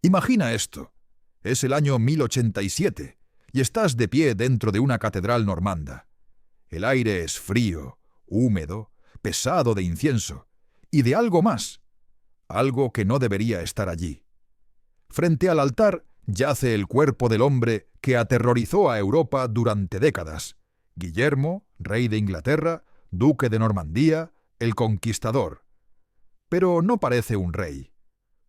Imagina esto. Es el año 1087 y estás de pie dentro de una catedral normanda. El aire es frío, húmedo, pesado de incienso y de algo más, algo que no debería estar allí. Frente al altar yace el cuerpo del hombre que aterrorizó a Europa durante décadas: Guillermo, rey de Inglaterra, duque de Normandía, el conquistador. Pero no parece un rey,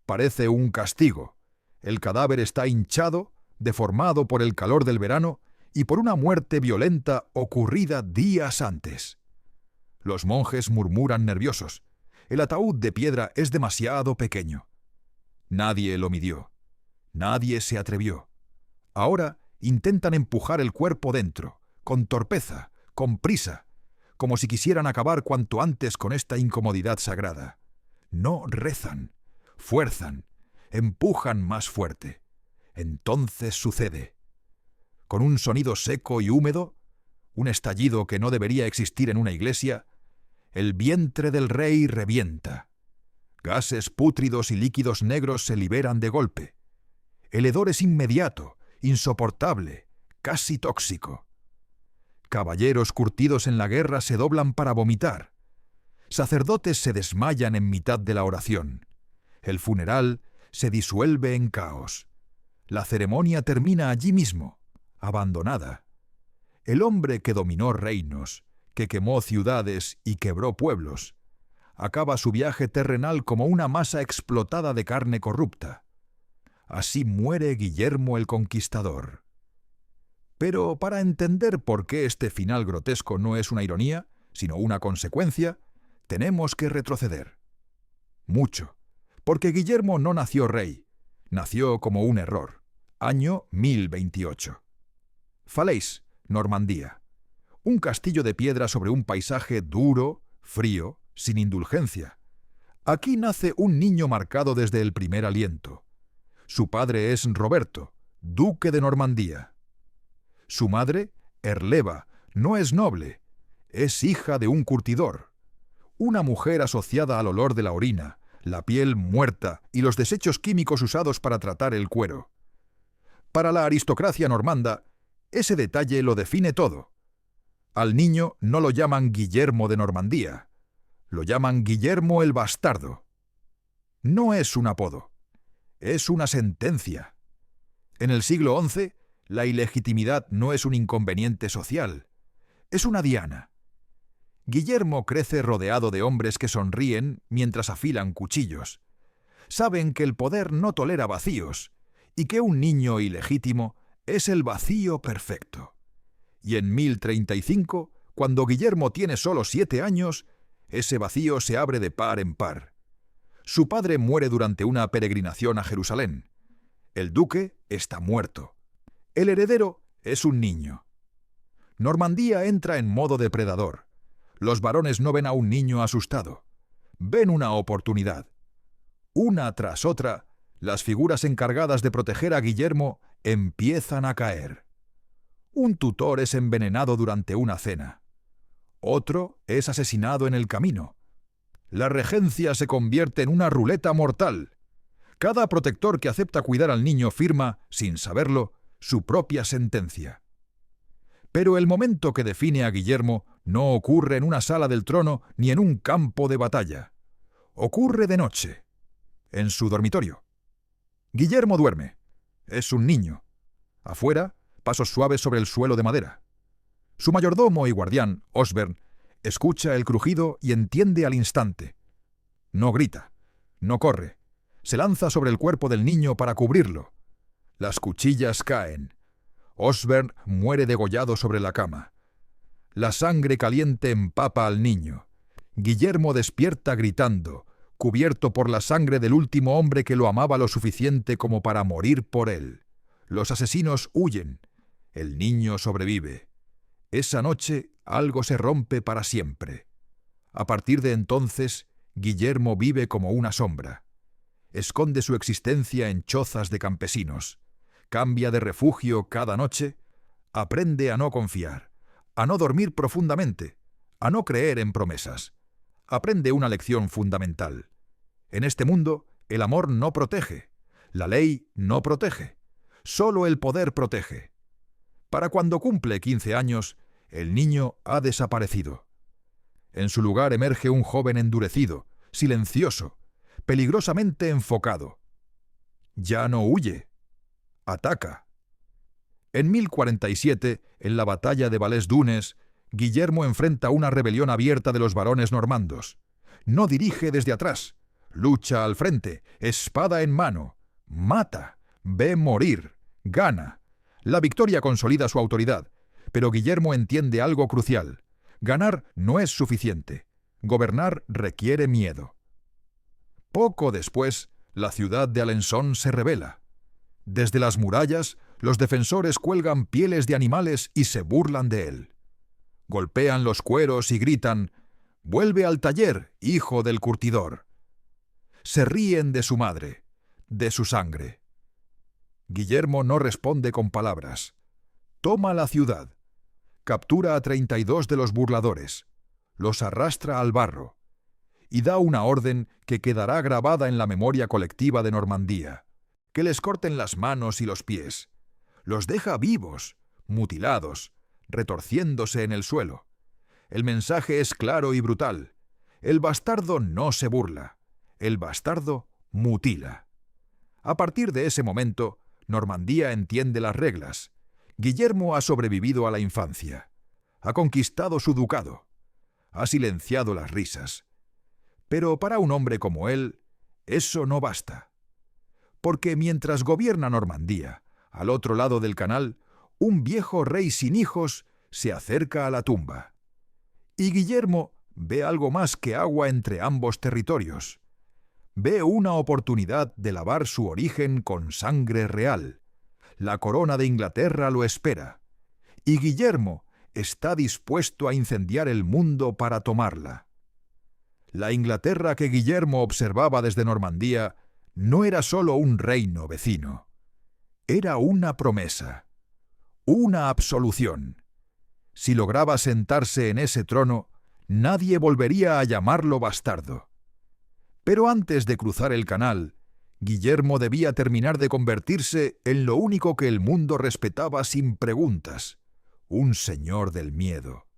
parece un castigo. El cadáver está hinchado, deformado por el calor del verano y por una muerte violenta ocurrida días antes. Los monjes murmuran nerviosos. El ataúd de piedra es demasiado pequeño. Nadie lo midió. Nadie se atrevió. Ahora intentan empujar el cuerpo dentro, con torpeza, con prisa, como si quisieran acabar cuanto antes con esta incomodidad sagrada. No rezan, fuerzan, empujan más fuerte. Entonces sucede. Con un sonido seco y húmedo, un estallido que no debería existir en una iglesia, el vientre del rey revienta. Gases pútridos y líquidos negros se liberan de golpe. El hedor es inmediato, insoportable, casi tóxico. Caballeros curtidos en la guerra se doblan para vomitar. Sacerdotes se desmayan en mitad de la oración. El funeral se disuelve en caos. La ceremonia termina allí mismo, abandonada. El hombre que dominó reinos, que quemó ciudades y quebró pueblos, acaba su viaje terrenal como una masa explotada de carne corrupta. Así muere Guillermo el Conquistador. Pero para entender por qué este final grotesco no es una ironía, sino una consecuencia, tenemos que retroceder. Mucho, porque Guillermo no nació rey, nació como un error. Año 1028. Falaise, Normandía. Un castillo de piedra sobre un paisaje duro, frío, sin indulgencia. Aquí nace un niño marcado desde el primer aliento. Su padre es Roberto, duque de Normandía. Su madre, Herleva, no es noble, es hija de un curtidor. Una mujer asociada al olor de la orina, la piel muerta y los desechos químicos usados para tratar el cuero. Para la aristocracia normanda, ese detalle lo define todo. Al niño no lo llaman Guillermo de Normandía, lo llaman Guillermo el Bastardo. No es un apodo, es una sentencia. En el siglo XI, la ilegitimidad no es un inconveniente social, es una diana. Guillermo crece rodeado de hombres que sonríen mientras afilan cuchillos. Saben que el poder no tolera vacíos y que un niño ilegítimo es el vacío perfecto. Y en 1035, cuando Guillermo tiene solo 7 años, ese vacío se abre de par en par. Su padre muere durante una peregrinación a Jerusalén. El duque está muerto. El heredero es un niño. Normandía entra en modo depredador. Los varones no ven a un niño asustado. Ven una oportunidad. Una tras otra, las figuras encargadas de proteger a Guillermo empiezan a caer. Un tutor es envenenado durante una cena. Otro es asesinado en el camino. La regencia se convierte en una ruleta mortal. Cada protector que acepta cuidar al niño firma, sin saberlo, su propia sentencia. Pero el momento que define a Guillermo no ocurre en una sala del trono ni en un campo de batalla. Ocurre de noche, en su dormitorio. Guillermo duerme. Es un niño. Afuera, pasos suaves sobre el suelo de madera. Su mayordomo y guardián, Osbern, escucha el crujido y entiende al instante. No grita, no corre. Se lanza sobre el cuerpo del niño para cubrirlo. Las cuchillas caen. Osbern muere degollado sobre la cama. La sangre caliente empapa al niño. Guillermo despierta gritando, cubierto por la sangre del último hombre que lo amaba lo suficiente como para morir por él. Los asesinos huyen. El niño sobrevive. Esa noche algo se rompe para siempre. A partir de entonces, Guillermo vive como una sombra. Esconde su existencia en chozas de campesinos. Cambia de refugio cada noche. Aprende a no confiar, a no dormir profundamente, a no creer en promesas. Aprende una lección fundamental. En este mundo, el amor no protege. La ley no protege, solo el poder protege. Para cuando cumple 15 años, el niño ha desaparecido. En su lugar emerge un joven endurecido, silencioso, peligrosamente enfocado. Ya no huye, ataca. En 1047, en la batalla de Vallès-Dunes, Guillermo enfrenta una rebelión abierta de los varones normandos. No dirige desde atrás, lucha al frente, espada en mano, mata, ve morir, gana. La victoria consolida su autoridad, pero Guillermo entiende algo crucial. Ganar no es suficiente. Gobernar requiere miedo. Poco después, la ciudad de Alençon se rebela. Desde las murallas, los defensores cuelgan pieles de animales y se burlan de él. Golpean los cueros y gritan: «¡Vuelve al taller, hijo del curtidor!». Se ríen de su madre, de su sangre. Guillermo no responde con palabras. Toma la ciudad. Captura a 32 de los burladores. Los arrastra al barro. Y da una orden que quedará grabada en la memoria colectiva de Normandía: que les corten las manos y los pies. Los deja vivos, mutilados, retorciéndose en el suelo. El mensaje es claro y brutal. El bastardo no se burla. El bastardo mutila. A partir de ese momento, Normandía entiende las reglas. Guillermo ha sobrevivido a la infancia. Ha conquistado su ducado. Ha silenciado las risas. Pero para un hombre como él, eso no basta. Porque mientras gobierna Normandía, al otro lado del canal, un viejo rey sin hijos se acerca a la tumba. Y Guillermo ve algo más que agua entre ambos territorios. Ve una oportunidad de lavar su origen con sangre real. La corona de Inglaterra lo espera. Y Guillermo está dispuesto a incendiar el mundo para tomarla. La Inglaterra que Guillermo observaba desde Normandía no era solo un reino vecino. Era una promesa, una absolución. Si lograba sentarse en ese trono, nadie volvería a llamarlo bastardo. Pero antes de cruzar el canal, Guillermo debía terminar de convertirse en lo único que el mundo respetaba sin preguntas: un señor del miedo.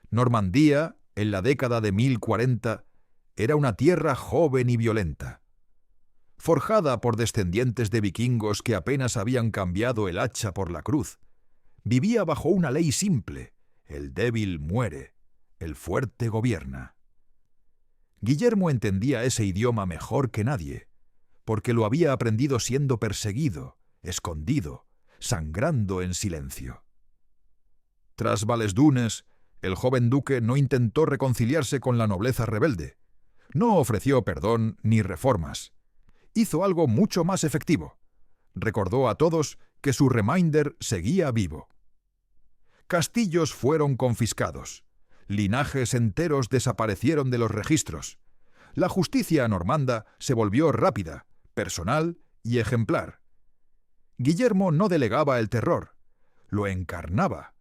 Normandía, en la década de 1040, era una tierra joven y violenta. Forjada por descendientes de vikingos que apenas habían cambiado el hacha por la cruz, vivía bajo una ley simple: el débil muere, el fuerte gobierna. Guillermo entendía ese idioma mejor que nadie, porque lo había aprendido siendo perseguido, escondido, sangrando en silencio. Tras Vallès-Dunes, el joven duque no intentó reconciliarse con la nobleza rebelde. No ofreció perdón ni reformas. Hizo algo mucho más efectivo. Recordó a todos que su remainder seguía vivo. Castillos fueron confiscados. Linajes enteros desaparecieron de los registros. La justicia normanda se volvió rápida, personal y ejemplar. Guillermo no delegaba el terror, lo encarnaba.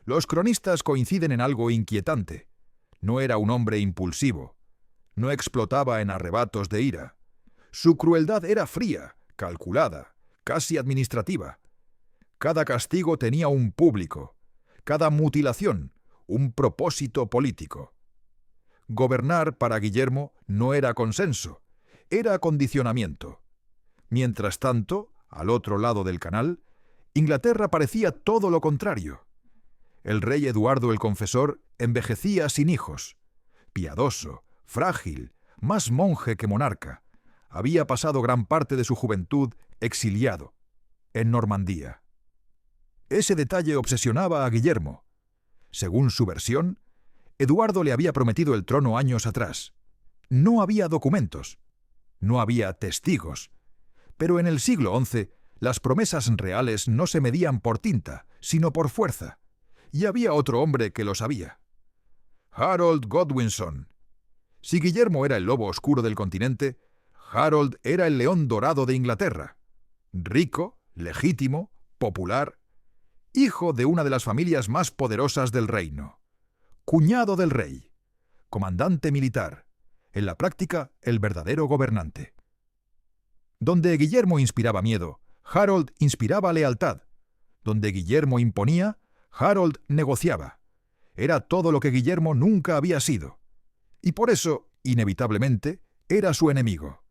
Los cronistas coinciden en algo inquietante. No era un hombre impulsivo. No explotaba en arrebatos de ira. Su crueldad era fría, calculada, casi administrativa. Cada castigo tenía un público. Cada mutilación, un propósito político. Gobernar para Guillermo no era consenso, era condicionamiento. Mientras tanto, al otro lado del canal, Inglaterra parecía todo lo contrario. El rey Eduardo el Confesor envejecía sin hijos. Piadoso, frágil, más monje que monarca, había pasado gran parte de su juventud exiliado, en Normandía. Ese detalle obsesionaba a Guillermo. Según su versión, Eduardo le había prometido el trono años atrás. No había documentos, no había testigos, pero en el siglo XI las promesas reales no se medían por tinta, sino por fuerza, y había otro hombre que lo sabía: Harold Godwinson. Si Guillermo era el lobo oscuro del continente, Harold era el león dorado de Inglaterra. Rico, legítimo, popular, hijo de una de las familias más poderosas del reino. Cuñado del rey, comandante militar, en la práctica el verdadero gobernante. Donde Guillermo inspiraba miedo, Harold inspiraba lealtad. Donde Guillermo imponía, Harold negociaba. Era todo lo que Guillermo nunca había sido. Y por eso, inevitablemente, era su enemigo.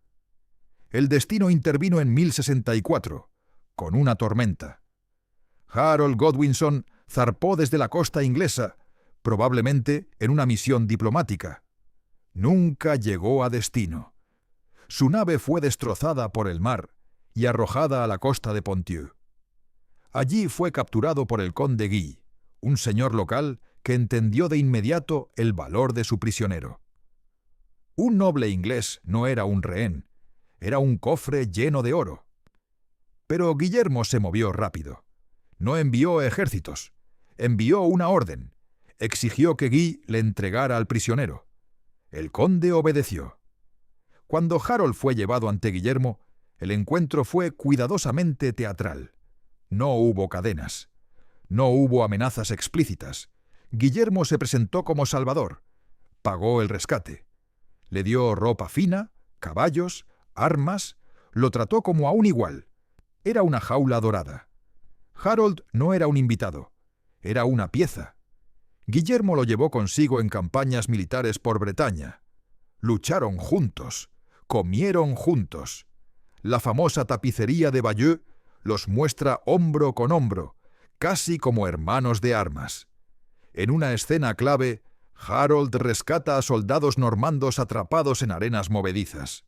El destino intervino en 1064, con una tormenta. Harold Godwinson zarpó desde la costa inglesa, probablemente en una misión diplomática. Nunca llegó a destino. Su nave fue destrozada por el mar y arrojada a la costa de Ponthieu. Allí fue capturado por el conde Guy, un señor local que entendió de inmediato el valor de su prisionero. Un noble inglés no era un rehén, era un cofre lleno de oro. Pero Guillermo se movió rápido. No envió ejércitos, envió una orden. Exigió que Guy le entregara al prisionero. El conde obedeció. Cuando Harold fue llevado ante Guillermo, el encuentro fue cuidadosamente teatral. No hubo cadenas. No hubo amenazas explícitas. Guillermo se presentó como salvador. Pagó el rescate. Le dio ropa fina, caballos, armas. Lo trató como a un igual. Era una jaula dorada. Harold no era un invitado. Era una pieza. Guillermo lo llevó consigo en campañas militares por Bretaña. Lucharon juntos. Comieron juntos. La famosa tapicería de Bayeux los muestra hombro con hombro, casi como hermanos de armas. En una escena clave, Harold rescata a soldados normandos atrapados en arenas movedizas.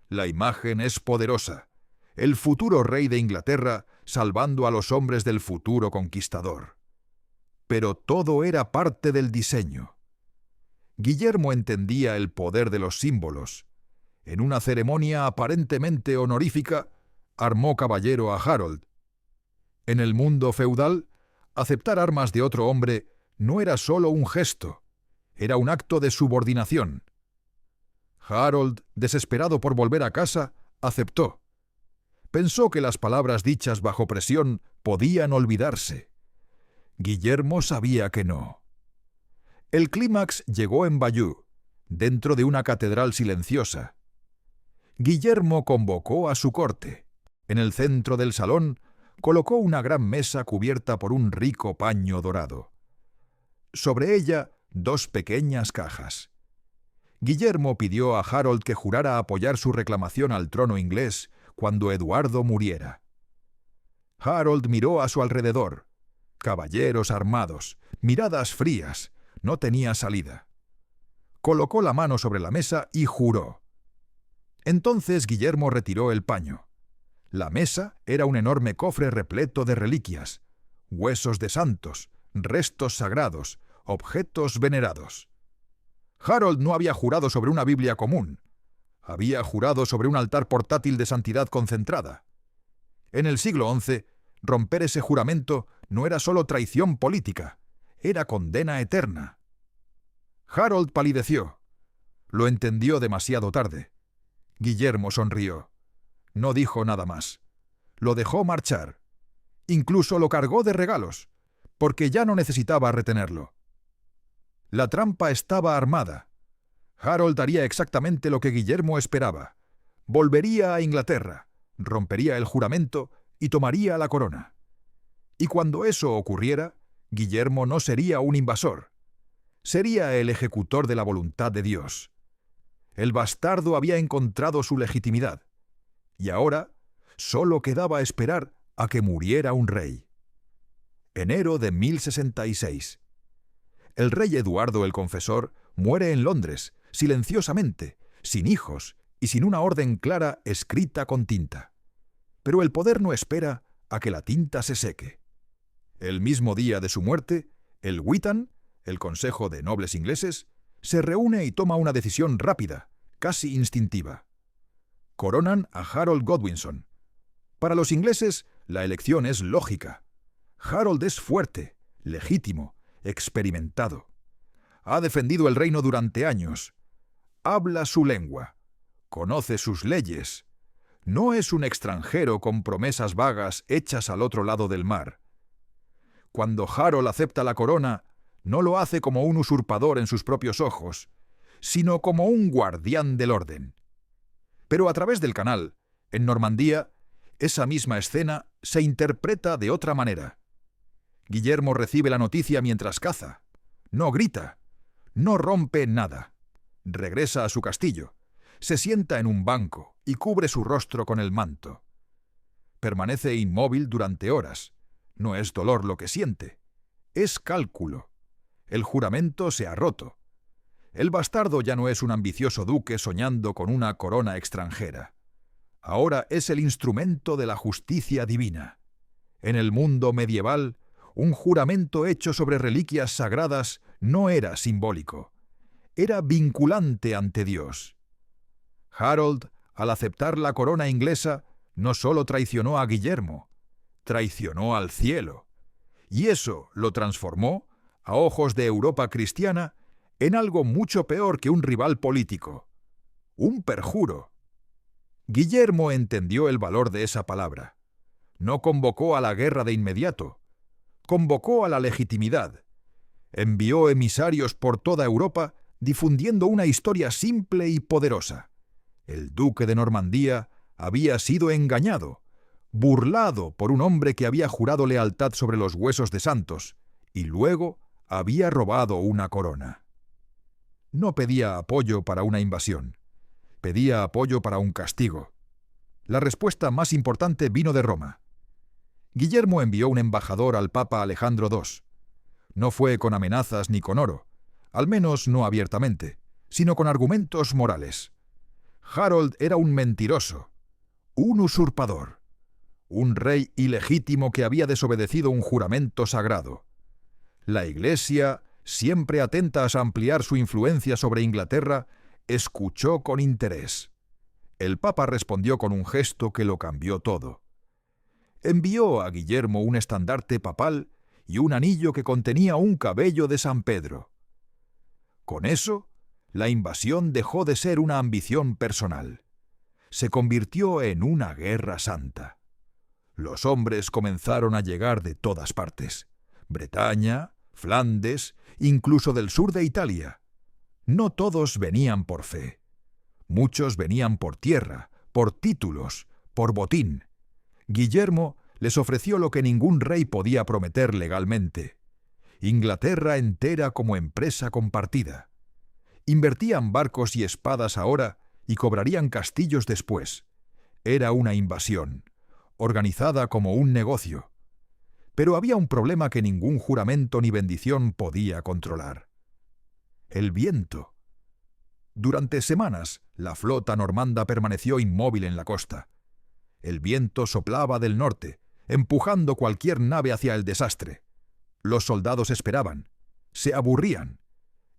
La imagen es poderosa. El futuro rey de Inglaterra salvando a los hombres del futuro conquistador. Pero todo era parte del diseño. Guillermo entendía el poder de los símbolos. En una ceremonia aparentemente honorífica, armó caballero a Harold. En el mundo feudal, aceptar armas de otro hombre no era solo un gesto, era un acto de subordinación. Harold, desesperado por volver a casa, aceptó. Pensó que las palabras dichas bajo presión podían olvidarse. Guillermo sabía que no. El clímax llegó en Bayeux, dentro de una catedral silenciosa. Guillermo convocó a su corte. En el centro del salón colocó una gran mesa cubierta por un rico paño dorado. Sobre ella, 2 pequeñas cajas. Guillermo pidió a Harold que jurara apoyar su reclamación al trono inglés cuando Eduardo muriera. Harold miró a su alrededor. Caballeros armados, miradas frías, no tenía salida. Colocó la mano sobre la mesa y juró. Entonces Guillermo retiró el paño. La mesa era un enorme cofre repleto de reliquias, huesos de santos, restos sagrados, objetos venerados. Harold no había jurado sobre una Biblia común. Había jurado sobre un altar portátil de santidad concentrada. En el siglo XI, romper ese juramento no era solo traición política, era condena eterna. Harold palideció. Lo entendió demasiado tarde. Guillermo sonrió. No dijo nada más. Lo dejó marchar. Incluso lo cargó de regalos, porque ya no necesitaba retenerlo. La trampa estaba armada. Harold haría exactamente lo que Guillermo esperaba. Volvería a Inglaterra, rompería el juramento y tomaría la corona. Y cuando eso ocurriera, Guillermo no sería un invasor. Sería el ejecutor de la voluntad de Dios. El bastardo había encontrado su legitimidad. Y ahora solo quedaba esperar a que muriera un rey. Enero de 1066. El rey Eduardo el Confesor muere en Londres, silenciosamente, sin hijos y sin una orden clara escrita con tinta. Pero el poder no espera a que la tinta se seque. El mismo día de su muerte, el Witan, el Consejo de Nobles ingleses, se reúne y toma una decisión rápida, casi instintiva. Coronan a Harold Godwinson. Para los ingleses, la elección es lógica. Harold es fuerte, legítimo, experimentado. Ha defendido el reino durante años. Habla su lengua. Conoce sus leyes. No es un extranjero con promesas vagas hechas al otro lado del mar. Cuando Harold acepta la corona, no lo hace como un usurpador en sus propios ojos, sino como un guardián del orden. Pero a través del canal, En Normandía, esa misma escena se interpreta de otra manera. Guillermo recibe la noticia mientras caza. No grita, no rompe nada. Regresa a su castillo, se sienta en un banco y cubre su rostro con el manto. Permanece inmóvil durante horas. No es dolor lo que siente, es cálculo. El juramento se ha roto. El bastardo ya no es un ambicioso duque soñando con una corona extranjera. Ahora es el instrumento de la justicia divina. En el mundo medieval, un juramento hecho sobre reliquias sagradas no era simbólico, era vinculante ante Dios. Harold, al aceptar la corona inglesa, no solo traicionó a Guillermo, traicionó al cielo. Y eso lo transformó, a ojos de Europa cristiana, en algo mucho peor que un rival político, un perjuro. Guillermo entendió el valor de esa palabra. No convocó a la guerra de inmediato, convocó a la legitimidad. Envió emisarios por toda Europa difundiendo una historia simple y poderosa. El duque de Normandía había sido engañado, burlado por un hombre que había jurado lealtad sobre los huesos de santos, y luego había robado una corona. No pedía apoyo para una invasión. Pedía apoyo para un castigo. La respuesta más importante vino de Roma. Guillermo envió un embajador al Papa Alejandro II. No fue con amenazas ni con oro, al menos no abiertamente, sino con argumentos morales. Harold era un mentiroso, un usurpador, un rey ilegítimo que había desobedecido un juramento sagrado. La Iglesia, siempre atenta a ampliar su influencia sobre Inglaterra, escuchó con interés. El Papa respondió con un gesto que lo cambió todo. Envió a Guillermo un estandarte papal y un anillo que contenía un cabello de San Pedro. Con eso, la invasión dejó de ser una ambición personal. Se convirtió en una guerra santa. Los hombres comenzaron a llegar de todas partes: Bretaña, Flandes, incluso del sur de Italia. No todos venían por fe. Muchos venían por tierra, por títulos, por botín. Guillermo les ofreció lo que ningún rey podía prometer legalmente: Inglaterra entera como empresa compartida. Invertían barcos y espadas ahora y cobrarían castillos después. Era una invasión, organizada como un negocio. Pero había un problema que ningún juramento ni bendición podía controlar: el viento. Durante semanas, la flota normanda permaneció inmóvil en la costa. El viento soplaba del norte, empujando cualquier nave hacia el desastre. Los soldados esperaban, se aburrían.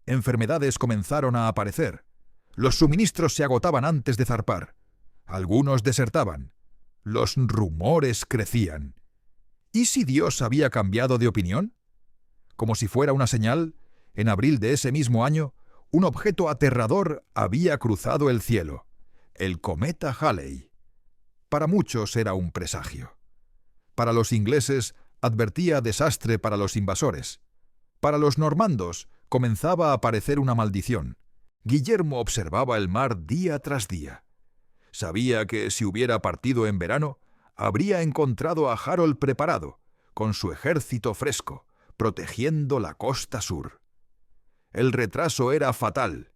Enfermedades comenzaron a aparecer. Los suministros se agotaban antes de zarpar. Algunos desertaban. Los rumores crecían. ¿Y si Dios había cambiado de opinión? Como si fuera una señal, en abril de ese mismo año, un objeto aterrador había cruzado el cielo: el cometa Halley. Para muchos era un presagio. Para los ingleses advertía desastre para los invasores. Para los normandos comenzaba a aparecer una maldición. Guillermo observaba el mar día tras día. Sabía que si hubiera partido en verano, habría encontrado a Harold preparado, con su ejército fresco, protegiendo la costa sur. El retraso era fatal,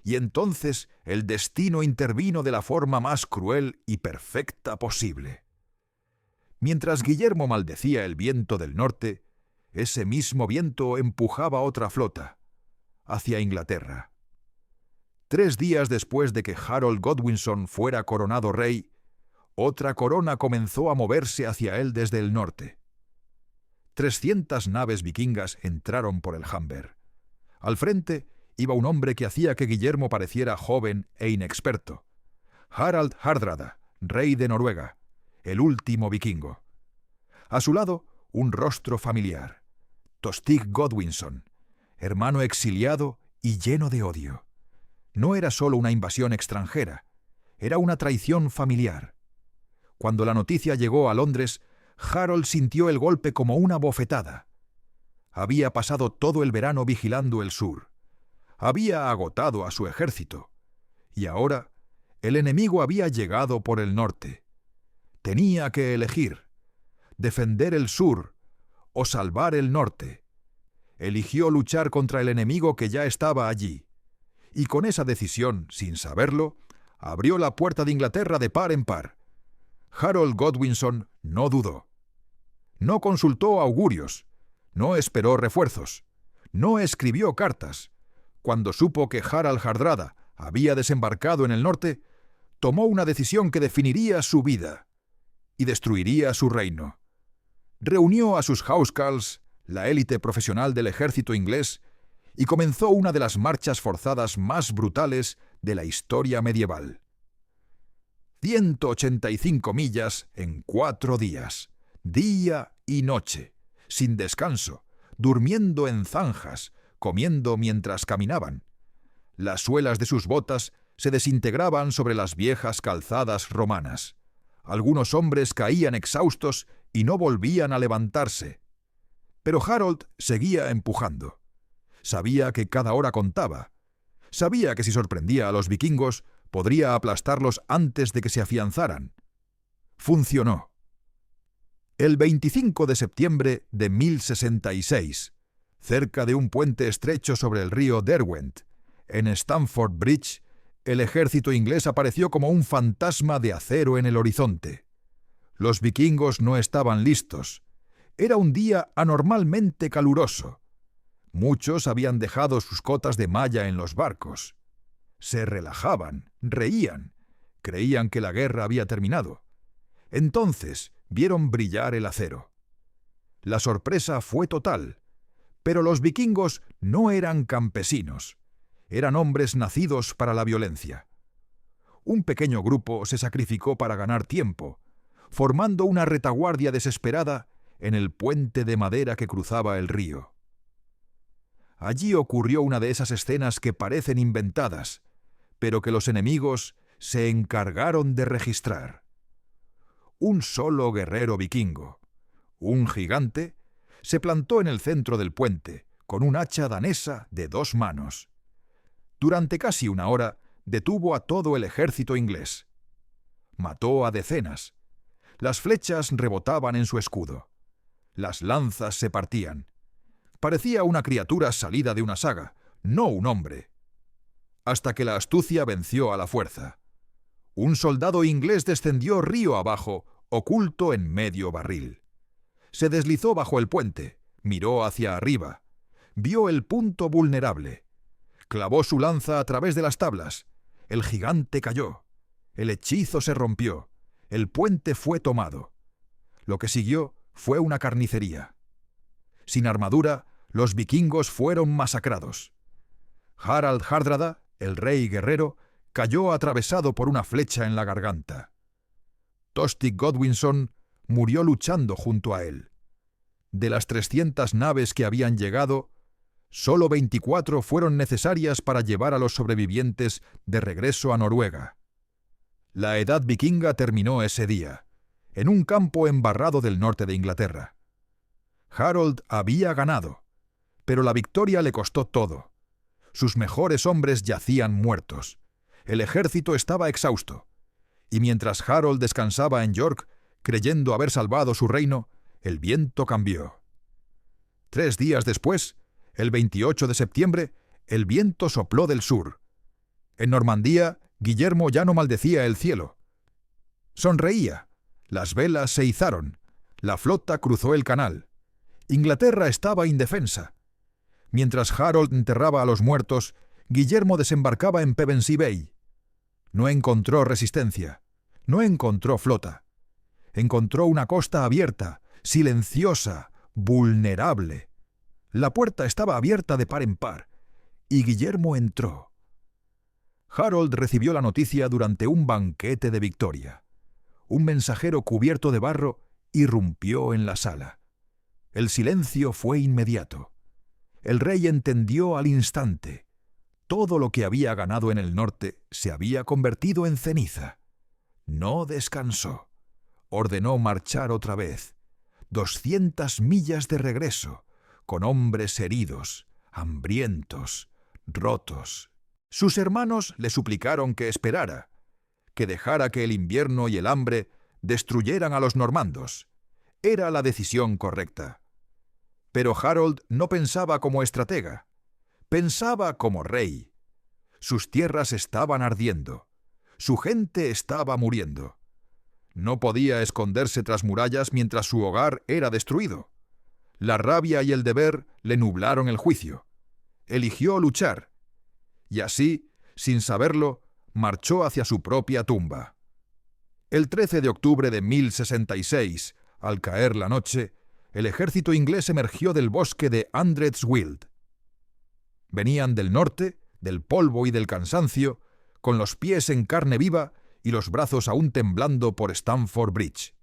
y entonces el destino intervino de la forma más cruel y perfecta posible. Mientras Guillermo maldecía el viento del norte, ese mismo viento empujaba otra flota hacia Inglaterra. 3 días después de que Harold Godwinson fuera coronado rey, otra corona comenzó a moverse hacia él desde el norte. 300 naves vikingas entraron por el Humber. Al frente iba un hombre que hacía que Guillermo pareciera joven e inexperto: Harald Hardrada, rey de Noruega, el último vikingo. A su lado, un rostro familiar: Tostig Godwinson, hermano exiliado y lleno de odio. No era solo una invasión extranjera, era una traición familiar. Cuando la noticia llegó a Londres, Harold sintió el golpe como una bofetada. Había pasado todo el verano vigilando el sur. Había agotado a su ejército. Y ahora, El enemigo había llegado por el norte. Tenía que elegir: defender el sur o salvar el norte. Eligió luchar contra el enemigo que ya estaba allí, y con esa decisión, sin saberlo, abrió la puerta de Inglaterra de par en par. Harold Godwinson no dudó. No consultó augurios, no esperó refuerzos, no escribió cartas. Cuando supo que Harald Hardrada había desembarcado en el norte, tomó una decisión que definiría su vida y destruiría su reino. Reunió a sus housecarls, la élite profesional del ejército inglés, y comenzó una de las marchas forzadas más brutales de la historia medieval. 185 millas en 4 días, día y noche, sin descanso, durmiendo en zanjas, comiendo mientras caminaban. Las suelas de sus botas se desintegraban sobre las viejas calzadas romanas. Algunos hombres caían exhaustos y no volvían a levantarse. Pero Harold seguía empujando. Sabía que cada hora contaba. Sabía que si sorprendía a los vikingos, podría aplastarlos antes de que se afianzaran. Funcionó. El 25 de septiembre de 1066, cerca de un puente estrecho sobre el río Derwent, en Stamford Bridge, el ejército inglés apareció como un fantasma de acero en el horizonte. Los vikingos no estaban listos. Era un día anormalmente caluroso. Muchos habían dejado sus cotas de malla en los barcos. Se relajaban, reían, creían que la guerra había terminado. Entonces vieron brillar el acero. La sorpresa fue total, pero los vikingos no eran campesinos. Eran hombres nacidos para la violencia. Un pequeño grupo se sacrificó para ganar tiempo, formando una retaguardia desesperada en el puente de madera que cruzaba el río. Allí ocurrió una de esas escenas que parecen inventadas, pero que los enemigos se encargaron de registrar. Un solo guerrero vikingo, un gigante, se plantó en el centro del puente con un hacha danesa de 2 manos. Durante casi 1 hora detuvo a todo el ejército inglés. Mató a decenas. Las flechas rebotaban en su escudo. Las lanzas se partían. Parecía una criatura salida de una saga, no un hombre. Hasta que la astucia venció a la fuerza. Un soldado inglés descendió río abajo, oculto en medio barril. Se deslizó bajo el puente, miró hacia arriba, vio el punto vulnerable. Clavó su lanza a través de las tablas. El gigante cayó. El hechizo se rompió. El puente fue tomado. Lo que siguió fue una carnicería. Sin armadura, los vikingos fueron masacrados. Harald Hardrada, el rey guerrero, cayó atravesado por una flecha en la garganta. Tostig Godwinson murió luchando junto a él. De las 300 naves que habían llegado, solo 24 fueron necesarias para llevar a los sobrevivientes de regreso a Noruega. La edad vikinga terminó ese día, en un campo embarrado del norte de Inglaterra. Harold había ganado, pero la victoria le costó todo. Sus mejores hombres yacían muertos. El ejército estaba exhausto. Y mientras Harold descansaba en York, creyendo haber salvado su reino, el viento cambió. 3 días después, el 28 de septiembre, el viento sopló del sur. En Normandía, Guillermo ya no maldecía el cielo. Sonreía. Las velas se izaron. La flota cruzó el canal. Inglaterra estaba indefensa. Mientras Harold enterraba a los muertos, Guillermo desembarcaba en Pevensey Bay. No encontró resistencia. No encontró flota. Encontró una costa abierta, silenciosa, vulnerable. La puerta estaba abierta de par en par, y Guillermo entró. Harold recibió la noticia durante un banquete de victoria. Un mensajero cubierto de barro irrumpió en la sala. El silencio fue inmediato. El rey entendió al instante. Todo lo que había ganado en el norte se había convertido en ceniza. No descansó. Ordenó marchar otra vez. 200 millas de regreso, con hombres heridos, hambrientos, rotos. Sus hermanos le suplicaron que esperara. que dejara que el invierno y el hambre destruyeran a los normandos. Era la decisión correcta. Pero Harold no pensaba como estratega, pensaba como rey. Sus tierras estaban ardiendo, su gente estaba muriendo. No podía esconderse tras murallas mientras su hogar era destruido. La rabia y el deber le nublaron el juicio. Eligió luchar, y así, sin saberlo, marchó hacia su propia tumba. El 13 de octubre de 1066, al caer la noche, el ejército inglés emergió del bosque de Andre's Wild. Venían del norte, del polvo y del cansancio, con los pies en carne viva y los brazos aún temblando por Stamford Bridge.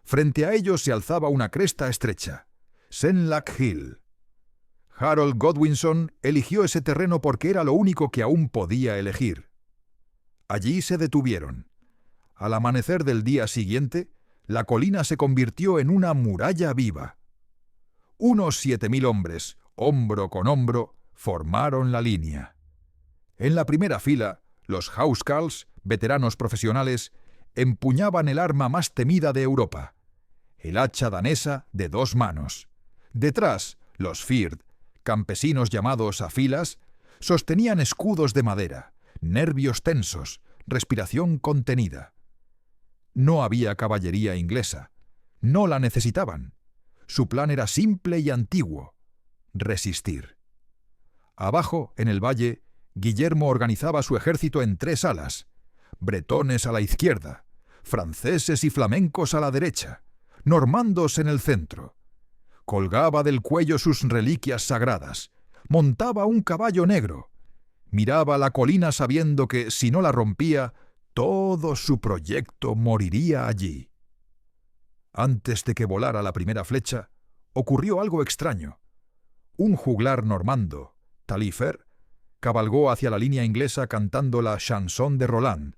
Frente a ellos se alzaba una cresta estrecha, Senlac Hill. Harold Godwinson eligió ese terreno porque era lo único que aún podía elegir. Allí se detuvieron. Al amanecer del día siguiente, la colina se convirtió en una muralla viva. Unos 7.000 hombres, hombro con hombro, formaron la línea. En la primera fila, los housecarls, veteranos profesionales, empuñaban el arma más temida de Europa, el hacha danesa de 2 manos. Detrás, los fyrd, campesinos llamados a filas, sostenían escudos de madera, nervios tensos, respiración contenida. No había caballería inglesa. No la necesitaban. Su plan era simple y antiguo: resistir. Abajo, en el valle, Guillermo organizaba su ejército en 3 alas: bretones a la izquierda, franceses y flamencos a la derecha, normandos en el centro. Colgaba del cuello sus reliquias sagradas, montaba un caballo negro, miraba la colina sabiendo que, si no la rompía, todo su proyecto moriría allí. Antes de que volara la primera flecha, ocurrió algo extraño. Un juglar normando, Taillefer, cabalgó hacia la línea inglesa cantando la chanson de Roland.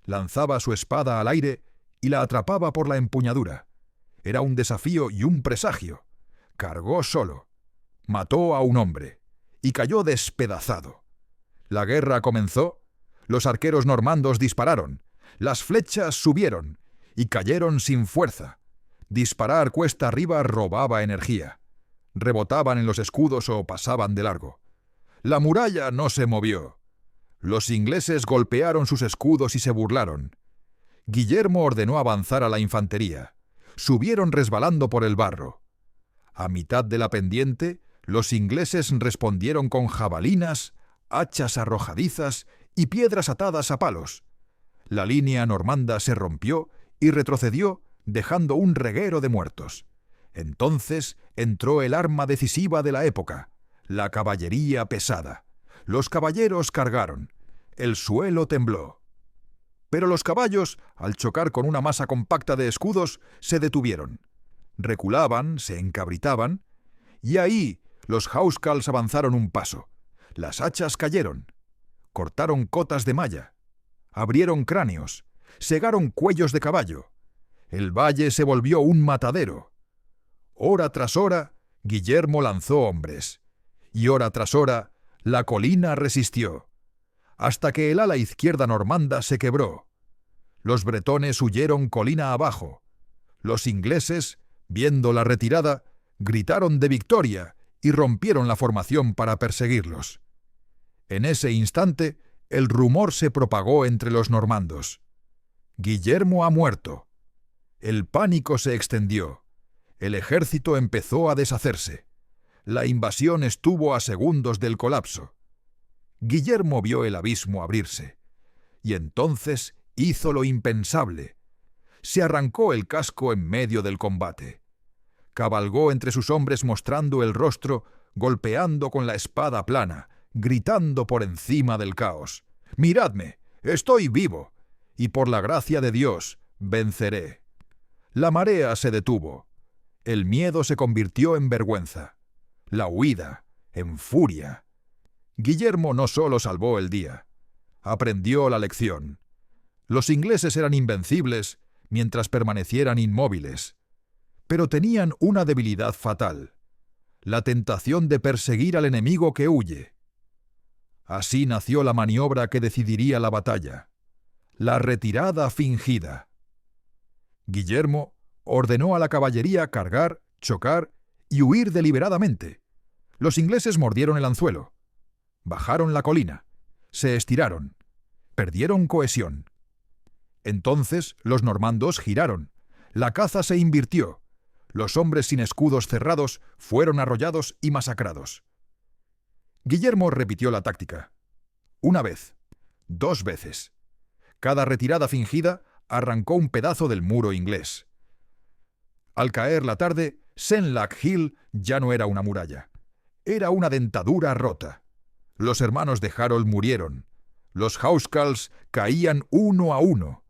Lanzaba su espada al aire y la atrapaba por la empuñadura. Era un desafío y un presagio. Cargó solo, mató a un hombre y cayó despedazado. La guerra comenzó, los arqueros normandos dispararon, las flechas subieron y cayeron sin fuerza. Disparar cuesta arriba robaba energía. Rebotaban en los escudos o pasaban de largo. La muralla no se movió. Los ingleses golpearon sus escudos y se burlaron. Guillermo ordenó avanzar a la infantería. Subieron resbalando por el barro. A mitad de la pendiente, los ingleses respondieron con jabalinas, hachas arrojadizas y piedras atadas a palos. La línea normanda se rompió y retrocedió, dejando un reguero de muertos. Entonces entró el arma decisiva de la época, la caballería pesada. Los caballeros cargaron. El suelo tembló. Pero los caballos, al chocar con una masa compacta de escudos, se detuvieron. Reculaban, se encabritaban, y ahí los housecarls avanzaron un paso. Las hachas cayeron. Cortaron cotas de malla. Abrieron cráneos. Segaron cuellos de caballo. El valle se volvió un matadero. Hora tras hora, Guillermo lanzó hombres. Y hora tras hora, la colina resistió. Hasta que el ala izquierda normanda se quebró. Los bretones huyeron colina abajo. Los ingleses, viendo la retirada, gritaron de victoria y rompieron la formación para perseguirlos. En ese instante, el rumor se propagó entre los normandos. Guillermo ha muerto. El pánico se extendió. El ejército empezó a deshacerse. La invasión estuvo a segundos del colapso. Guillermo vio el abismo abrirse. Y entonces hizo lo impensable. Se arrancó el casco en medio del combate. Cabalgó entre sus hombres mostrando el rostro, golpeando con la espada plana, gritando por encima del caos: «¡Miradme! ¡Estoy vivo! Y por la gracia de Dios, venceré». La marea se detuvo. El miedo se convirtió en vergüenza. La huida, en furia. Guillermo no solo salvó el día. Aprendió la lección. Los ingleses eran invencibles mientras permanecieran inmóviles. Pero tenían una debilidad fatal: la tentación de perseguir al enemigo que huye. Así nació la maniobra que decidiría la batalla. La retirada fingida. Guillermo ordenó a la caballería cargar, chocar y huir deliberadamente. Los ingleses mordieron el anzuelo. Bajaron la colina. Se estiraron. Perdieron cohesión. Entonces los normandos giraron. La caza se invirtió. Los hombres sin escudos cerrados fueron arrollados y masacrados. Guillermo repitió la táctica. Una vez, 2 veces. Cada retirada fingida arrancó un pedazo del muro inglés. Al caer la tarde, Senlac Hill ya no era una muralla. Era una dentadura rota. Los hermanos de Harold murieron. Los housecarls caían uno a uno.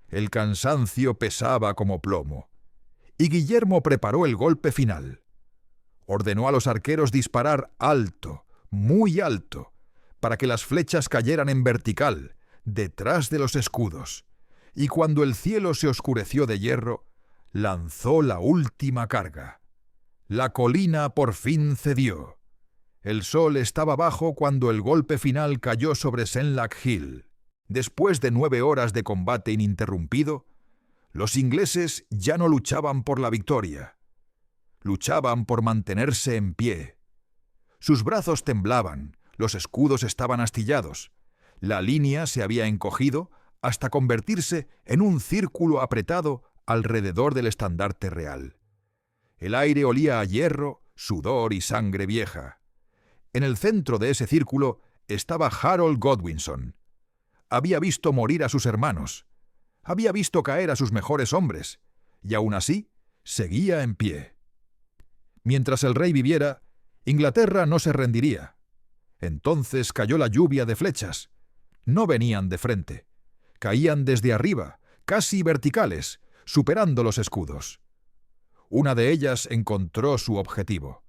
El cansancio pesaba como plomo. Y Guillermo preparó el golpe final. Ordenó a los arqueros disparar alto, muy alto, para que las flechas cayeran en vertical, detrás de los escudos. Y cuando el cielo se oscureció de hierro, lanzó la última carga. La colina por fin cedió. El sol estaba bajo cuando el golpe final cayó sobre Senlac Hill. Después de 9 horas de combate ininterrumpido, los ingleses ya no luchaban por la victoria. Luchaban por mantenerse en pie. Sus brazos temblaban, los escudos estaban astillados. La línea se había encogido hasta convertirse en un círculo apretado alrededor del estandarte real. El aire olía a hierro, sudor y sangre vieja. En el centro de ese círculo estaba Harold Godwinson. Había visto morir a sus hermanos. Había visto caer a sus mejores hombres. Y aún así, seguía en pie. Mientras el rey viviera, Inglaterra no se rendiría. Entonces cayó la lluvia de flechas. No venían de frente. Caían desde arriba, casi verticales, superando los escudos. Una de ellas encontró su objetivo.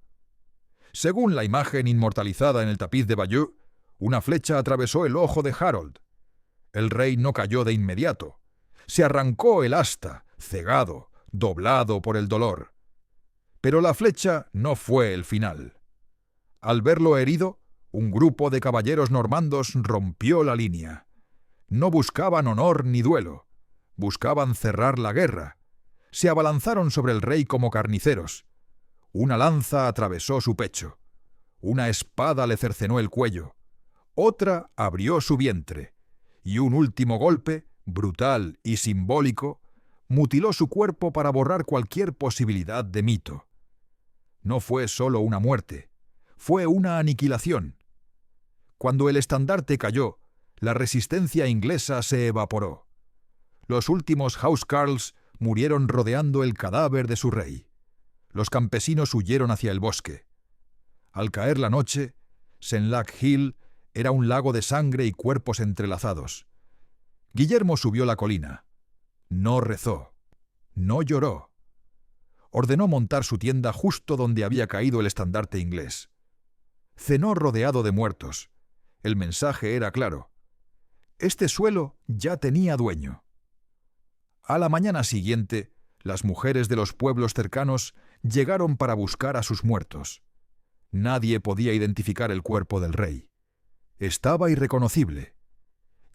Según la imagen inmortalizada en el tapiz de Bayeux, una flecha atravesó el ojo de Harold. El rey no cayó de inmediato. Se arrancó el asta, cegado, doblado por el dolor. Pero la flecha no fue el final. Al verlo herido, un grupo de caballeros normandos rompió la línea. No buscaban honor ni duelo. Buscaban cerrar la guerra. Se abalanzaron sobre el rey como carniceros. Una lanza atravesó su pecho. Una espada le cercenó el cuello. Otra abrió su vientre. Y un último golpe, brutal y simbólico, mutiló su cuerpo para borrar cualquier posibilidad de mito. No fue solo una muerte, fue una aniquilación. Cuando el estandarte cayó, la resistencia inglesa se evaporó. Los últimos housecarls murieron rodeando el cadáver de su rey. Los campesinos huyeron hacia el bosque. Al caer la noche, Senlac Hill era un lago de sangre y cuerpos entrelazados. Guillermo subió la colina. No rezó. No lloró. Ordenó montar su tienda justo donde había caído el estandarte inglés. Cenó rodeado de muertos. El mensaje era claro. Este suelo ya tenía dueño. A la mañana siguiente, las mujeres de los pueblos cercanos llegaron para buscar a sus muertos. Nadie podía identificar el cuerpo del rey. Estaba irreconocible.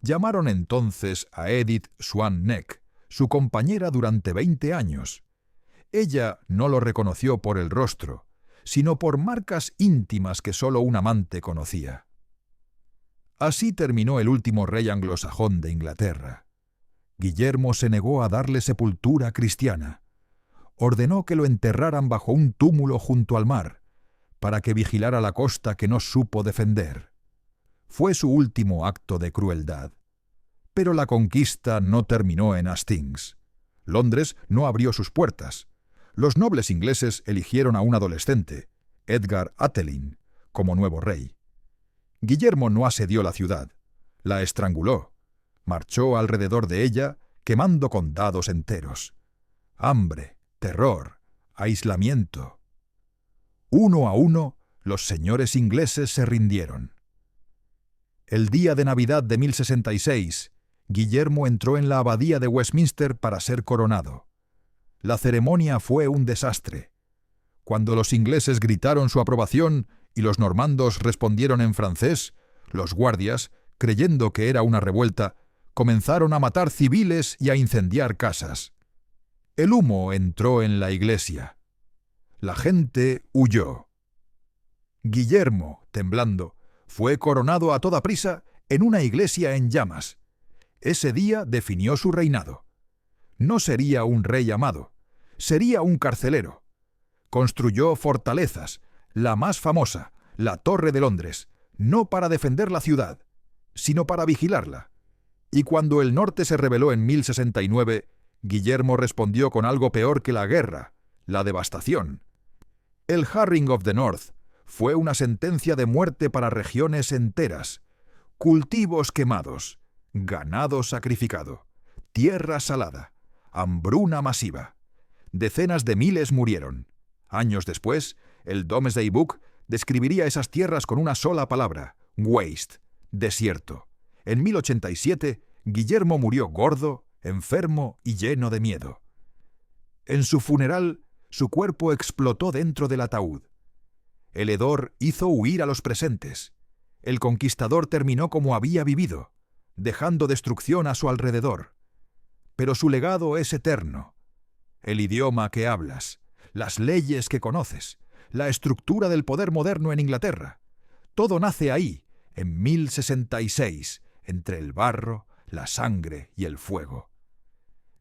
Llamaron entonces a Edith Swan Neck, su compañera durante 20 años. Ella no lo reconoció por el rostro, sino por marcas íntimas que solo un amante conocía. Así terminó el último rey anglosajón de Inglaterra. Guillermo se negó a darle sepultura cristiana. Ordenó que lo enterraran bajo un túmulo junto al mar, para que vigilara la costa que no supo defender. Fue su último acto de crueldad. Pero la conquista no terminó en Hastings. Londres no abrió sus puertas. Los nobles ingleses eligieron a un adolescente, Edgar Atheling, como nuevo rey. Guillermo no asedió la ciudad. La estranguló. Marchó alrededor de ella, quemando condados enteros. Hambre, terror, aislamiento. Uno a uno, los señores ingleses se rindieron. El día de Navidad de 1066, Guillermo entró en la abadía de Westminster para ser coronado. La ceremonia fue un desastre. Cuando los ingleses gritaron su aprobación y los normandos respondieron en francés, los guardias, creyendo que era una revuelta, comenzaron a matar civiles y a incendiar casas. El humo entró en la iglesia. La gente huyó. Guillermo, temblando, fue coronado a toda prisa en una iglesia en llamas. Ese día definió su reinado. No sería un rey amado, sería un carcelero. Construyó fortalezas, la más famosa, la Torre de Londres, no para defender la ciudad, sino para vigilarla. Y cuando el norte se rebeló en 1069, Guillermo respondió con algo peor que la guerra, la devastación. El Harrying of the North fue una sentencia de muerte para regiones enteras, cultivos quemados, ganado sacrificado, tierra salada, hambruna masiva. Decenas de miles murieron. Años después, el Domesday Book describiría esas tierras con una sola palabra: waste, desierto. En 1087, Guillermo murió gordo, enfermo y lleno de miedo. En su funeral, su cuerpo explotó dentro del ataúd. El hedor hizo huir a los presentes. El conquistador terminó como había vivido, dejando destrucción a su alrededor. Pero su legado es eterno. El idioma que hablas, las leyes que conoces, la estructura del poder moderno en Inglaterra, todo nace ahí, en 1066, entre el barro, la sangre y el fuego.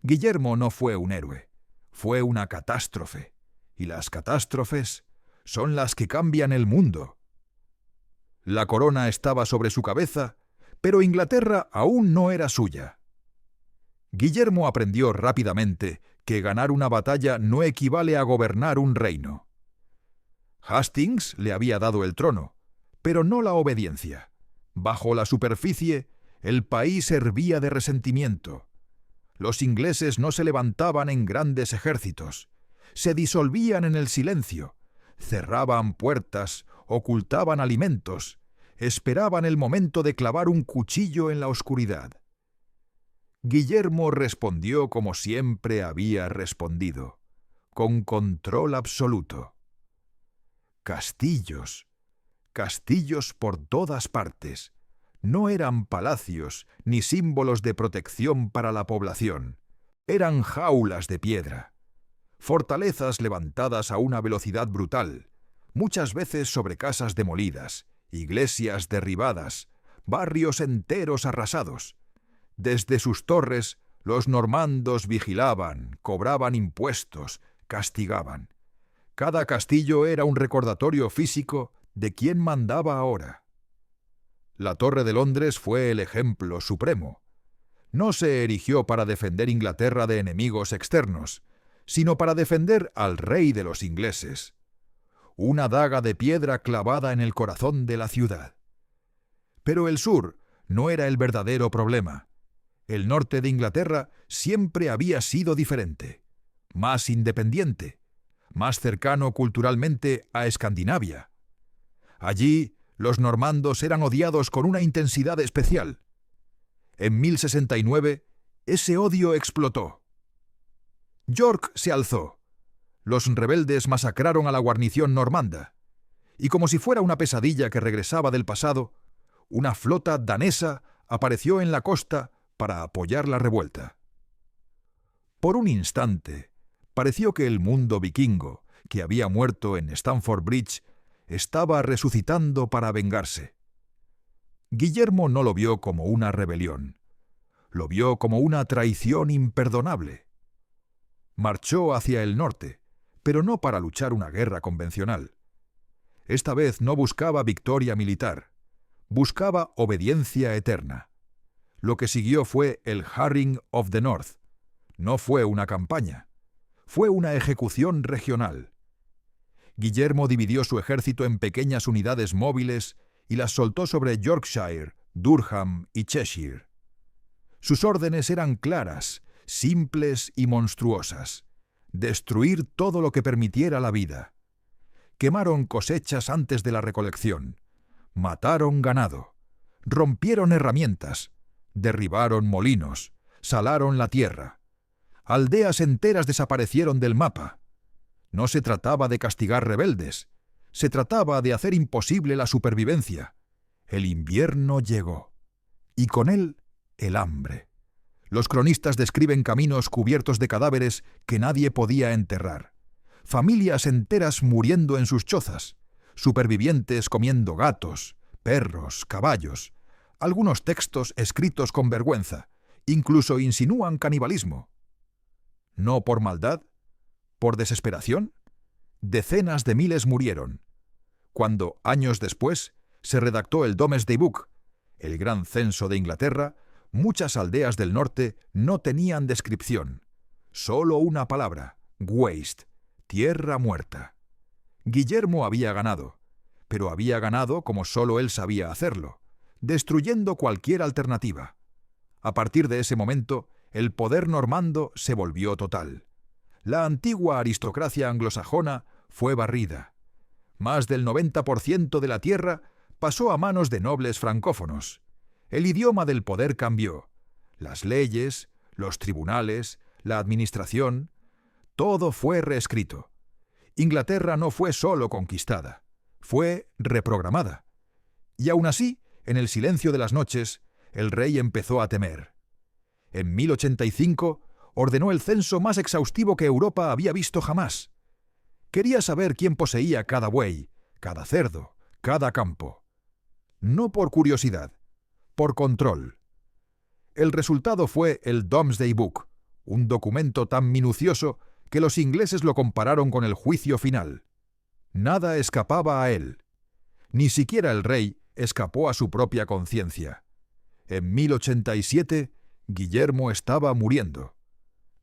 Guillermo no fue un héroe, fue una catástrofe, y las catástrofes son las que cambian el mundo. La corona estaba sobre su cabeza, pero Inglaterra aún no era suya. Guillermo aprendió rápidamente que ganar una batalla no equivale a gobernar un reino. Hastings le había dado el trono, pero no la obediencia. Bajo la superficie, el país hervía de resentimiento. Los ingleses no se levantaban en grandes ejércitos, se disolvían en el silencio, cerraban puertas, ocultaban alimentos, esperaban el momento de clavar un cuchillo en la oscuridad. Guillermo respondió como siempre había respondido, con control absoluto. Castillos, castillos por todas partes. No eran palacios ni símbolos de protección para la población. Eran jaulas de piedra. Fortalezas levantadas a una velocidad brutal, muchas veces sobre casas demolidas, iglesias derribadas, barrios enteros arrasados. Desde sus torres, los normandos vigilaban, cobraban impuestos, castigaban. Cada castillo era un recordatorio físico de quién mandaba ahora. La Torre de Londres fue el ejemplo supremo. No se erigió para defender Inglaterra de enemigos externos, sino para defender al rey de los ingleses. Una daga de piedra clavada en el corazón de la ciudad. Pero el sur no era el verdadero problema. El norte de Inglaterra siempre había sido diferente, más independiente, más cercano culturalmente a Escandinavia. Allí, los normandos eran odiados con una intensidad especial. En 1069, ese odio explotó. York se alzó. Los rebeldes masacraron a la guarnición normanda, y como si fuera una pesadilla que regresaba del pasado, una flota danesa apareció en la costa para apoyar la revuelta. Por un instante, pareció que el mundo vikingo, que había muerto en Stamford Bridge, estaba resucitando para vengarse. Guillermo no lo vio como una rebelión, lo vio como una traición imperdonable. Marchó hacia el norte, pero no para luchar una guerra convencional. Esta vez no buscaba victoria militar, buscaba obediencia eterna. Lo que siguió fue el Harrying of the North. No fue una campaña, fue una ejecución regional. Guillermo dividió su ejército en pequeñas unidades móviles y las soltó sobre Yorkshire, Durham y Cheshire. Sus órdenes eran claras, simples y monstruosas. Destruir todo lo que permitiera la vida. Quemaron cosechas antes de la recolección. Mataron ganado. Rompieron herramientas. Derribaron molinos. Salaron la tierra. Aldeas enteras desaparecieron del mapa. No se trataba de castigar rebeldes. Se trataba de hacer imposible la supervivencia. El invierno llegó. Y con él, el hambre. Los cronistas describen caminos cubiertos de cadáveres que nadie podía enterrar, familias enteras muriendo en sus chozas, supervivientes comiendo gatos, perros, caballos. Algunos textos escritos con vergüenza incluso insinúan canibalismo. ¿No por maldad? ¿Por desesperación? Decenas de miles murieron. Cuando, años después, se redactó el Domesday Book, el gran censo de Inglaterra, muchas aldeas del norte no tenían descripción. Solo una palabra: waste, tierra muerta. Guillermo había ganado, pero había ganado como solo él sabía hacerlo, destruyendo cualquier alternativa. A partir de ese momento, el poder normando se volvió total. La antigua aristocracia anglosajona fue barrida. Más del 90% de la tierra pasó a manos de nobles francófonos. El idioma del poder cambió. Las leyes, los tribunales, la administración, todo fue reescrito. Inglaterra no fue solo conquistada, fue reprogramada. Y aún así, en el silencio de las noches, el rey empezó a temer. En 1085 ordenó el censo más exhaustivo que Europa había visto jamás. Quería saber quién poseía cada buey, cada cerdo, cada campo. No por curiosidad, por control. El resultado fue el Domesday Book, un documento tan minucioso que los ingleses lo compararon con el juicio final. Nada escapaba a él. Ni siquiera el rey escapó a su propia conciencia. En 1087, Guillermo estaba muriendo.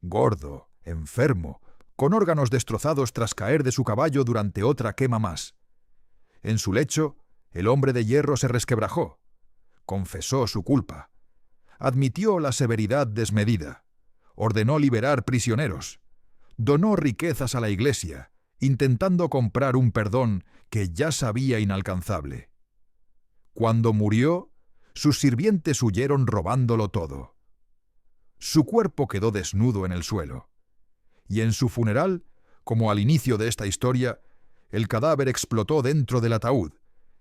Gordo, enfermo, con órganos destrozados tras caer de su caballo durante otra quema más. En su lecho, el hombre de hierro se resquebrajó. Confesó su culpa. Admitió la severidad desmedida. Ordenó liberar prisioneros. Donó riquezas a la Iglesia, intentando comprar un perdón que ya sabía inalcanzable. Cuando murió, sus sirvientes huyeron robándolo todo. Su cuerpo quedó desnudo en el suelo. Y en su funeral, como al inicio de esta historia, el cadáver explotó dentro del ataúd,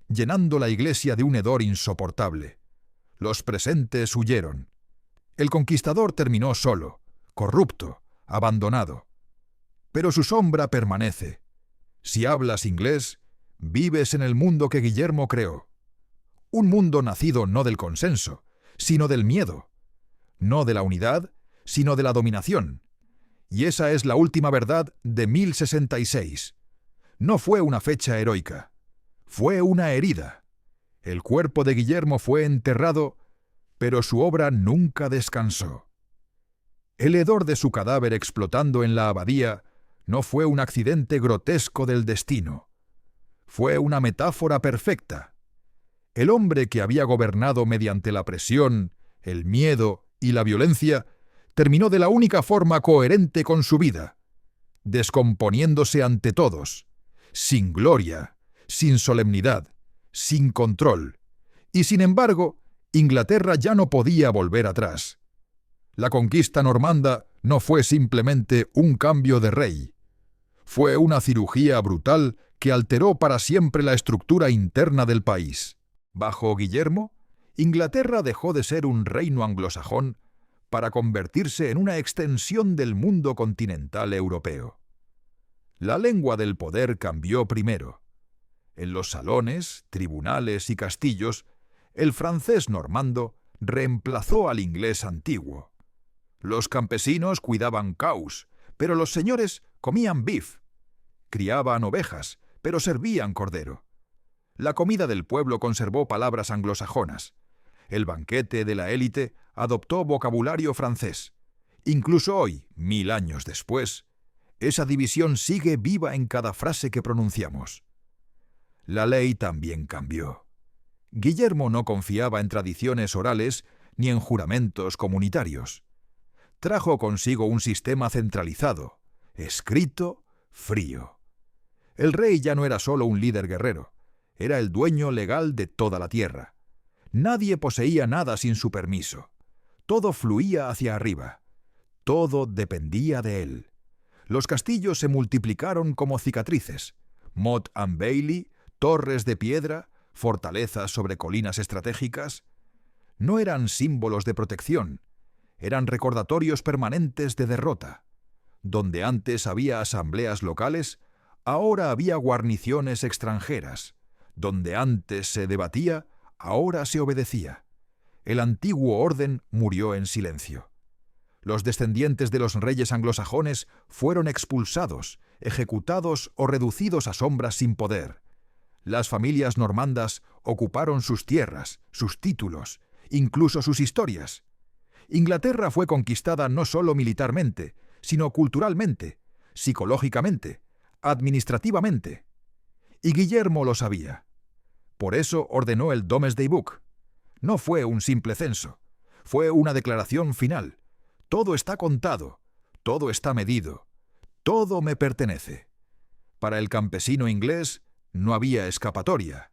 llenando la iglesia de un hedor insoportable. Los presentes huyeron. El conquistador terminó solo, corrupto, abandonado. Pero su sombra permanece. Si hablas inglés, vives en el mundo que Guillermo creó. Un mundo nacido no del consenso, sino del miedo. No de la unidad, sino de la dominación. Y esa es la última verdad de 1066. No fue una fecha heroica. Fue una herida. El cuerpo de Guillermo fue enterrado, pero su obra nunca descansó. El hedor de su cadáver explotando en la abadía no fue un accidente grotesco del destino. Fue una metáfora perfecta. El hombre que había gobernado mediante la presión, el miedo y la violencia terminó de la única forma coherente con su vida, descomponiéndose ante todos, sin gloria, sin solemnidad, sin control. Y sin embargo, Inglaterra ya no podía volver atrás. La conquista normanda no fue simplemente un cambio de rey. Fue una cirugía brutal que alteró para siempre la estructura interna del país. Bajo Guillermo, Inglaterra dejó de ser un reino anglosajón para convertirse en una extensión del mundo continental europeo. La lengua del poder cambió primero. En los salones, tribunales y castillos, el francés normando reemplazó al inglés antiguo. Los campesinos cuidaban caus, pero los señores comían beef. Criaban ovejas, pero servían cordero. La comida del pueblo conservó palabras anglosajonas. El banquete de la élite adoptó vocabulario francés. Incluso hoy, 1000 años después, esa división sigue viva en cada frase que pronunciamos. La ley también cambió. Guillermo no confiaba en tradiciones orales ni en juramentos comunitarios. Trajo consigo un sistema centralizado, escrito, frío. El rey ya no era solo un líder guerrero, era el dueño legal de toda la tierra. Nadie poseía nada sin su permiso. Todo fluía hacia arriba. Todo dependía de él. Los castillos se multiplicaron como cicatrices. Motte and Bailey, torres de piedra, fortalezas sobre colinas estratégicas. No eran símbolos de protección. eran recordatorios permanentes de derrota. Donde antes había asambleas locales, ahora había guarniciones extranjeras. Donde antes se debatía, ahora se obedecía. El antiguo orden murió en silencio. Los descendientes de los reyes anglosajones fueron expulsados, ejecutados o reducidos a sombras sin poder. Las familias normandas ocuparon sus tierras, sus títulos, incluso sus historias. Inglaterra fue conquistada no solo militarmente, sino culturalmente, psicológicamente, administrativamente. Y Guillermo lo sabía. Por eso ordenó el Domesday Book. No fue un simple censo, fue una declaración final. Todo está contado, todo está medido, todo me pertenece. Para el campesino inglés no había escapatoria.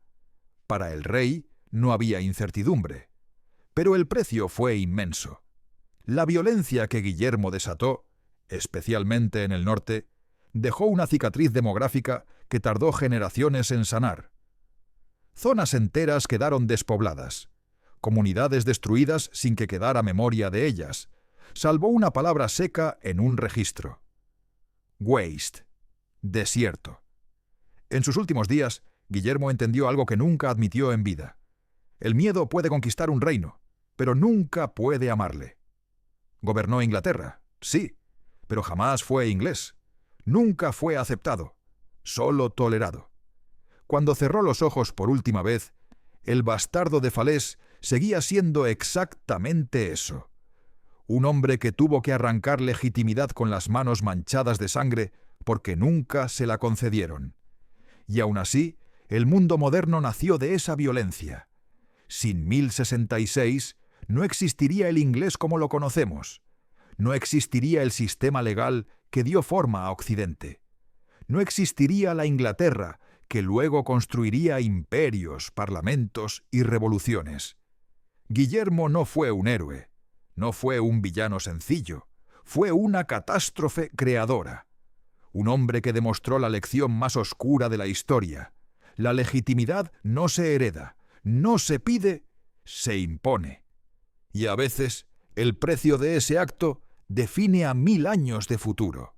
Para el rey no había incertidumbre. Pero el precio fue inmenso. La violencia que Guillermo desató, especialmente en el norte, dejó una cicatriz demográfica que tardó generaciones en sanar. Zonas enteras quedaron despobladas, comunidades destruidas sin que quedara memoria de ellas, salvo una palabra seca en un registro. Waste, desierto. En sus últimos días, Guillermo entendió algo que nunca admitió en vida. El miedo puede conquistar un reino, pero nunca puede amarle. Gobernó Inglaterra, sí, pero jamás fue inglés. Nunca fue aceptado, solo tolerado. Cuando cerró los ojos por última vez, el bastardo de Falaise seguía siendo exactamente eso. Un hombre que tuvo que arrancar legitimidad con las manos manchadas de sangre porque nunca se la concedieron. Y aún así, el mundo moderno nació de esa violencia. Sin 1066 no existiría el inglés como lo conocemos. No existiría el sistema legal que dio forma a Occidente. No existiría la Inglaterra que luego construiría imperios, parlamentos y revoluciones. Guillermo no fue un héroe, no fue un villano sencillo, fue una catástrofe creadora. Un hombre que demostró la lección más oscura de la historia. La legitimidad no se hereda, no se pide, se impone. Y a veces, el precio de ese acto define a 1000 años de futuro.